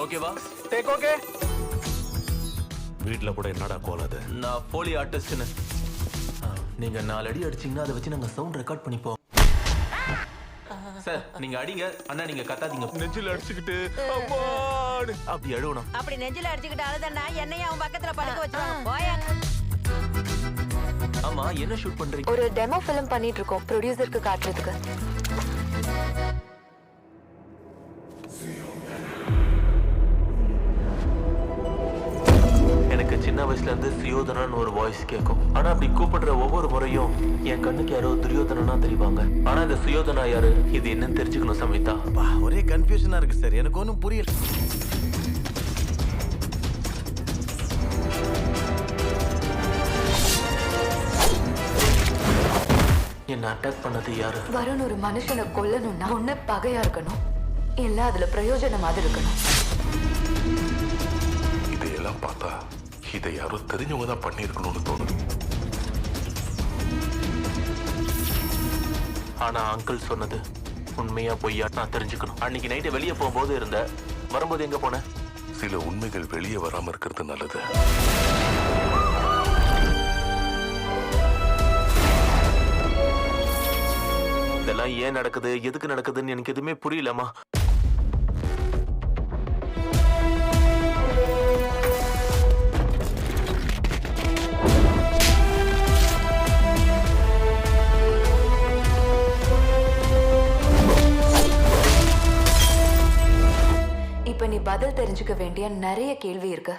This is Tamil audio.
ஓகேவா? Take okay. வீட்ல கூட என்னடா கோலாது? நான் போலி ஆர்டிஸ்ட்னு. நீங்க 4 அடி அடிச்சீங்கன்னா அதை வச்சு நாங்க சவுண்ட் ரெக்கார்ட் பண்ணிப்போம். சார் நீங்க அடிங்க, அண்ணா நீங்க கத்தாதீங்க. நெஞ்சில அடிச்சுக்கிட்டு அம்மாடு அப்படி அழுவணும். அப்படி நெஞ்சில அடிச்சுக்கிட்டு அழுதன்னா என்னையும் அவன் பக்கத்துல படுக்க வச்சிருவாங்க. போயா. ஆமா, என்ன ஷூட் பண்றீங்க? ஒரு டெமோ ஃபிலிம் பண்ணிட்டு இருக்கோம் ப்ரொடியூசருக்கு காட்டுறதுக்கு. எனக்கு சின்ன வயசுல இருந்து சுயோதனான்னு ஒரு வாய்ஸ் கேட்கும். ஆனா அப்படி கூப்பிடுற ஒவ்வொரு முறையும் என் கண்ணுக்கு யாரோ துரியோதனா தெரிவாங்க. ஆனா இந்த சுயோதனா யாரு, இது என்னன்னு தெரிஞ்சுக்கணும் சமிதா. ஒரே கன்ஃபியூஷனா இருக்கு சார், எனக்கு ஒன்றும் புரியல. என்ன அட்டாக் பண்ணது யாரு? வருண் ஒரு மனுஷனை கொல்லணும்னா ஒண்ணு பகையா இருக்கணும், இல்ல அதுல பிரயோஜனமாவது இருக்கணும். இதையெல்லாம் பார்த்தா இதை யாரோ தெரிஞ்சவங்க தான் பண்ணியிருக்கணும்னு தோணுது. ஆனா அங்கிள் சொன்னது உண்மையா பொய்யா நான் தெரிஞ்சுக்கணும். அன்னைக்கு நைட்டு வெளியே போகும்போது இருந்த, வரும்போது எங்க போன? சில உண்மைகள் வெளியே வராம இருக்கிறது நல்லது. இதெல்லாம் ஏன் நடக்குது, எதுக்கு நடக்குதுன்னு எனக்கு எதுவுமே புரியலமா. இப்ப நீ பதில் தெரிஞ்சுக்க வேண்டிய நிறைய கேள்வி இருக்கு.